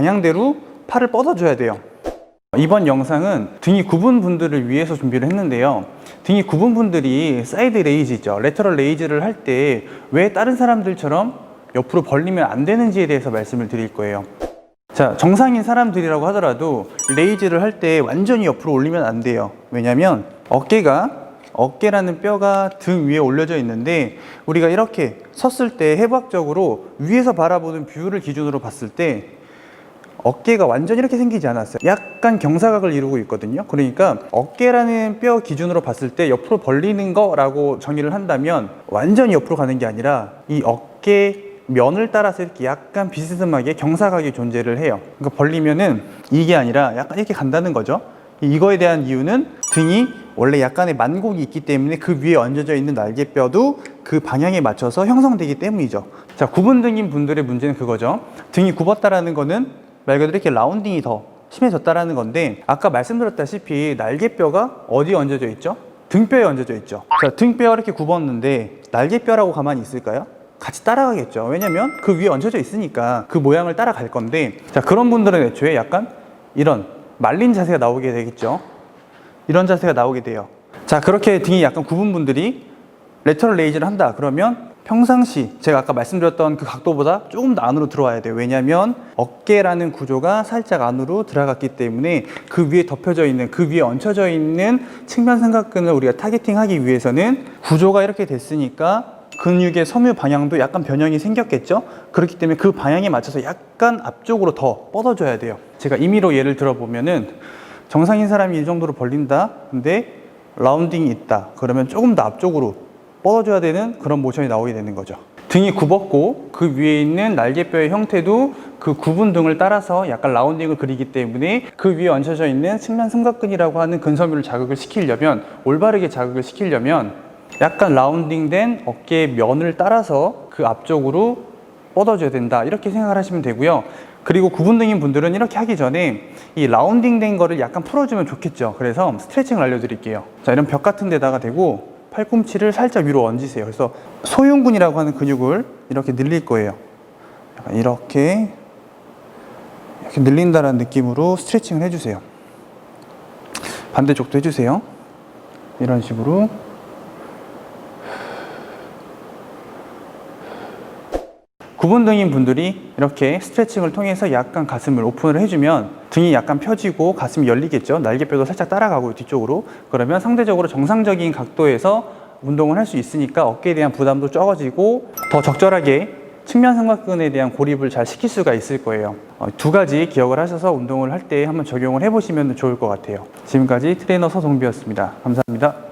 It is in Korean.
방향대로 팔을 뻗어줘야 돼요. 이번 영상은 등이 굽은 분들을 위해서 준비를 했는데요. 등이 굽은 분들이 사이드 레이즈 있죠, 레터럴 레이즈를 할 때 왜 다른 사람들처럼 옆으로 벌리면 안 되는지에 대해서 말씀을 드릴 거예요. 자, 정상인 사람들이라고 하더라도 레이즈를 할 때 완전히 옆으로 올리면 안 돼요. 왜냐면 어깨라는 뼈가 등 위에 올려져 있는데, 우리가 이렇게 섰을 때 해부학적으로 위에서 바라보는 뷰를 기준으로 봤을 때 어깨가 완전히 이렇게 생기지 않았어요. 약간 경사각을 이루고 있거든요. 그러니까 어깨라는 뼈 기준으로 봤을 때 옆으로 벌리는 거라고 정의를 한다면 완전히 옆으로 가는 게 아니라 이 어깨 면을 따라서 이렇게 약간 비스듬하게 경사각이 존재를 해요. 그러니까 벌리면은 이게 아니라 약간 이렇게 간다는 거죠. 이거에 대한 이유는 등이 원래 약간의 만곡이 있기 때문에 그 위에 얹어져 있는 날개뼈도 그 방향에 맞춰서 형성되기 때문이죠. 자, 굽은 등인 분들의 문제는 그거죠. 등이 굽었다라는 거는 말 그대로 이렇게 라운딩이 더 심해졌다라는 건데, 아까 말씀드렸다시피 날개뼈가 어디에 얹어져 있죠? 등뼈에 얹어져 있죠. 자, 등뼈가 이렇게 굽었는데 날개뼈라고 가만히 있을까요? 같이 따라가겠죠. 왜냐면 그 위에 얹혀져 있으니까 그 모양을 따라갈 건데, 자, 그런 분들은 애초에 약간 이런 말린 자세가 나오게 되겠죠. 이런 자세가 나오게 돼요. 자, 그렇게 등이 약간 굽은 분들이 레터럴 레이즈를 한다 그러면 평상시 제가 아까 말씀드렸던 그 각도보다 조금 더 안으로 들어와야 돼요. 왜냐면 어깨라는 구조가 살짝 안으로 들어갔기 때문에 그 위에 덮여져 있는, 그 위에 얹혀져 있는 측면 삼각근을 우리가 타겟팅하기 위해서는 구조가 이렇게 됐으니까 근육의 섬유 방향도 약간 변형이 생겼겠죠. 그렇기 때문에 그 방향에 맞춰서 약간 앞쪽으로 더 뻗어줘야 돼요. 제가 임의로 예를 들어보면은 정상인 사람이 이 정도로 벌린다, 근데 라운딩이 있다 그러면 조금 더 앞쪽으로 뻗어줘야 되는 그런 모션이 나오게 되는 거죠. 등이 굽었고 그 위에 있는 날개뼈의 형태도 그 굽은 등을 따라서 약간 라운딩을 그리기 때문에 그 위에 얹혀져 있는 측면 삼각근이라고 하는 근섬유를 자극을 시키려면, 올바르게 자극을 시키려면 약간 라운딩된 어깨의 면을 따라서 그 앞쪽으로 뻗어줘야 된다, 이렇게 생각을 하시면 되고요. 그리고 굽은 등인 분들은 이렇게 하기 전에 이 라운딩 된 거를 약간 풀어주면 좋겠죠. 그래서 스트레칭을 알려드릴게요. 자, 이런 벽 같은 데다가 대고 팔꿈치를 살짝 위로 얹으세요. 그래서 소흉근이라고 하는 근육을 이렇게 늘릴 거예요. 이렇게 늘린다는 느낌으로 스트레칭을 해주세요. 반대쪽도 해주세요. 이런 식으로. 굽은 등인 분들이 이렇게 스트레칭을 통해서 약간 가슴을 오픈을 해주면 등이 약간 펴지고 가슴이 열리겠죠. 날개뼈도 살짝 따라가고 뒤쪽으로. 그러면 상대적으로 정상적인 각도에서 운동을 할 수 있으니까 어깨에 대한 부담도 적어지고 더 적절하게 측면 삼각근에 대한 고립을 잘 시킬 수가 있을 거예요. 두 가지 기억을 하셔서 운동을 할 때 한번 적용을 해보시면 좋을 것 같아요. 지금까지 트레이너 서동비였습니다. 감사합니다.